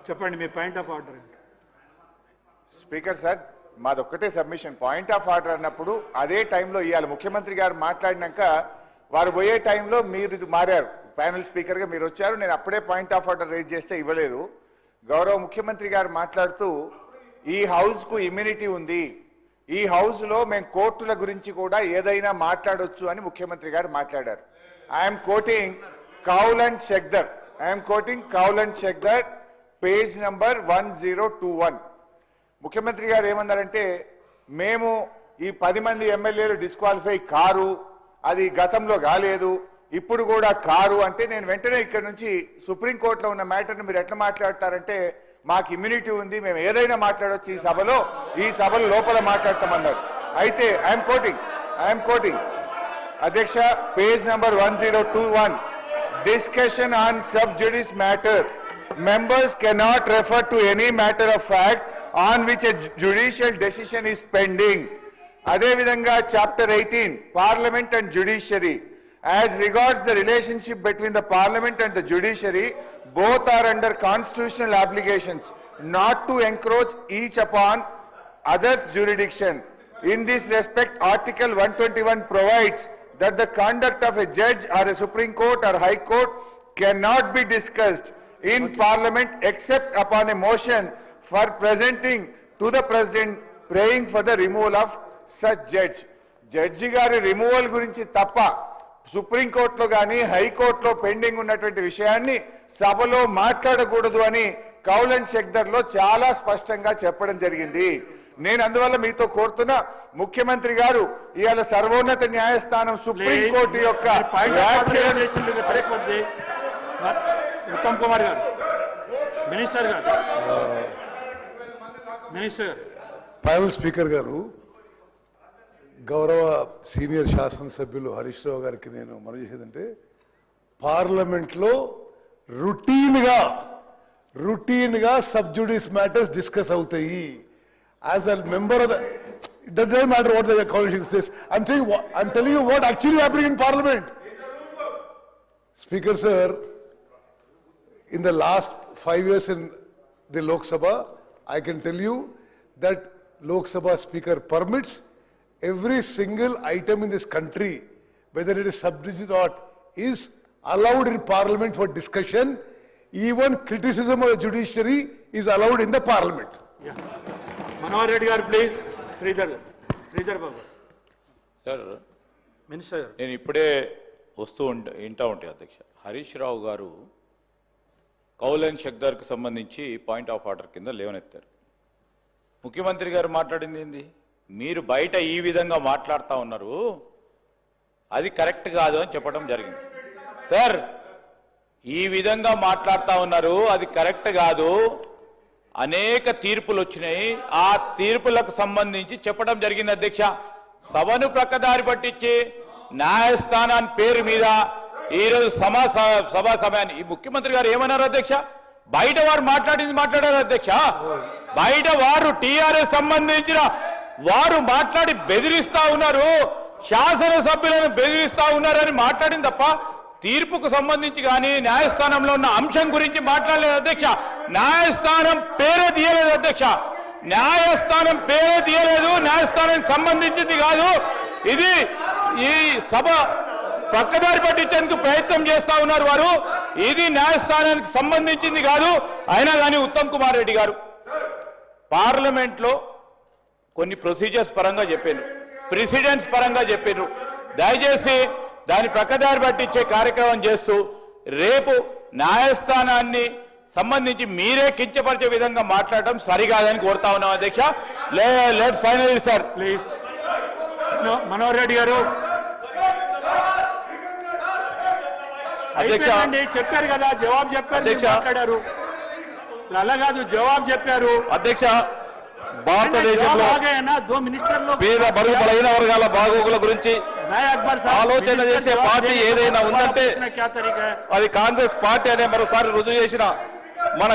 చెప్పండి మీ point of order. Speaker sir, మాదొక్కటే సబ్మిషన్. పాయింట్ ఆఫ్ ఆర్డర్ అన్నప్పుడు అదే టైంలో ఇవ్వాలి. ముఖ్యమంత్రి గారు మాట్లాడినాక వారు పోయే టైంలో మీరు ఇది మారారు, ప్యానెల్ స్పీకర్గా మీరు వచ్చారు. నేను అప్పుడే పాయింట్ ఆఫ్ ఆర్డర్ రేజ్ చేస్తే ఇవ్వలేదు. గౌరవ ముఖ్యమంత్రి గారు మాట్లాడుతూ ఈ హౌస్కు ఇమ్యూనిటీ ఉంది, ఈ హౌస్లో మేము కోర్టుల గురించి కూడా ఏదైనా మాట్లాడొచ్చు అని ముఖ్యమంత్రి గారు మాట్లాడారు. I'm quoting Kaul and Shakdher page number 1021. ముఖ్యమంత్రి గారు ఏమన్నారంటే, మేము ఈ 10 మంది ఎమ్మెల్యేలు డిస్క్వాలిఫై కారు, అది గతంలో కాలేదు, ఇప్పుడు కూడా కారు అంటే నేను వెంటనే ఇక్కడ నుంచి సుప్రీంకోర్టులో ఉన్న మ్యాటర్ని మీరు ఎట్లా మాట్లాడతారంటే మాకు ఇమ్యూనిటీ ఉంది, మేము ఏదైనా మాట్లాడవచ్చు ఈ సభలో లోపల మాట్లాడతామన్నారు. అయితే ఐఎమ్ కోటింగ్ అధ్యక్ష, page number 1021, discussion on sub judice matter, members cannot refer to any matter of fact on which a judicial decision is pending. అదేవిధంగా chapter 18 parliament and judiciary, as regards the relationship between the parliament and the judiciary, both are under constitutional obligations not to encroach each upon others' jurisdiction. In this respect, Article 121 provides that the conduct of a judge or a Supreme Court or High Court cannot be discussed in Parliament except upon a motion for presenting to the President praying for the removal of such judge. Judge గారి removal గురించి తప్ప సుప్రీంకోర్టులో కానీ హైకోర్టులో pending ఉన్నటువంటి విషయాన్ని సభలో మాట్లాడకూడదు అని కౌల్ అండ్ షెక్దర్లో చాలా స్పష్టంగా చెప్పడం జరిగింది. నేను అందువల్ల మీతో కోరుతున్నా, ముఖ్యమంత్రి గారు ఇవాళ సర్వోన్నత న్యాయస్థానం సుప్రీంకోర్టు యొక్క ఉత్తమ్ కుమార్ గారు, మినిస్టర్ ప్యానెల్ స్పీకర్ గారు, గౌరవ సీనియర్ శాసనసభ్యులు హరీష్ రావు గారికి నేను మనవి చేసేదంటే, పార్లమెంట్లో రొటీన్గా సబ్ జ్యుడిస్ మ్యాటర్స్ డిస్కస్ అవుతాయి. As a member of the, it doesn't matter what the coalition says. I'm telling you what actually happening in Parliament. Speaker sir, in the last 5 years in the Lok Sabha, I can tell you that Lok Sabha Speaker permits every single item in this country, whether it is sub judice or not, is allowed in Parliament for discussion. Even criticism of the judiciary is allowed in the Parliament. Yeah. Manohar Reddy గారు please. Sridhar Babu sir, minister, నేను ఇప్పుడే వింటా ఉంటాయి అధ్యక్ష. హరీష్ రావు గారు Kaul and షెక్దర్కి సంబంధించి point of order కింద లేవనెత్తారు. ముఖ్యమంత్రి గారు మాట్లాడింది ఏంది? మీరు బయట ఈ విధంగా మాట్లాడుతూ ఉన్నారు, అది కరెక్ట్ కాదు అని చెప్పడం జరిగింది. సార్, ఈ విధంగా మాట్లాడుతూ ఉన్నారు, అది కరెక్ట్ కాదు, అనేక తీర్పులు వచ్చినాయి, ఆ తీర్పులకు సంబంధించి చెప్పడం జరిగింది అధ్యక్ష. సభను ప్రక్కదారి పట్టించి న్యాయస్థానాన్ని పేరు మీద ఈరోజు సభా సమయాన్ని ఈ ముఖ్యమంత్రి గారు ఏమన్నారు అధ్యక్ష? బయట వారు మాట్లాడారు అధ్యక్ష. బయట వారు టీఆర్ఎస్ సంబంధించిన వారు మాట్లాడి బెదిరిస్తా ఉన్నారు, శాసనసభ్యులను బెదిరిస్తా ఉన్నారని మాట్లాడింది తప్ప తీర్పుకు సంబంధించి కానీ న్యాయస్థానంలో ఉన్న అంశం గురించి మాట్లాడలేదు అధ్యక్ష. న్యాయస్థానం పేరే తీయలేదు అధ్యక్ష, న్యాయస్థానానికి సంబంధించింది కాదు ఇది. ఈ సభ పక్కదారి పట్టించేందుకు ప్రయత్నం చేస్తా ఉన్నారు వారు, ఇది న్యాయస్థానానికి సంబంధించింది కాదు. అయినా కానీ ఉత్తమ్ కుమార్ రెడ్డి గారు పార్లమెంట్లో కొన్ని ప్రొసీజర్స్ పరంగా చెప్పారు, ప్రెసిడెంట్స్ పరంగా చెప్పారు. దయచేసి దాని ప్రక్కదారి పట్టించే కార్యక్రమం చేస్తూ రేపు న్యాయస్థానాన్ని సంబంధించి మీరే కించపరిచే విధంగా మాట్లాడటం సరికాదని కోరుతా ఉన్నాం అధ్యక్ష. Let final sir please. Manohar Reddy గారు అధ్యక్ష చెప్పారు కదా, జవాబు చెప్పారు, మాట్లాడారు. అలా కాదు, జవాబు చెప్పారు అధ్యక్ష. భారతదేశంలో పేద బడుగు బలహీన వర్గాల బాగోగుల గురించి ఆలోచన చేసే పార్టీ ఏదైనా ఉందంటే అది కాంగ్రెస్ పార్టీ అనే మరోసారి రుజువు చేసిన మన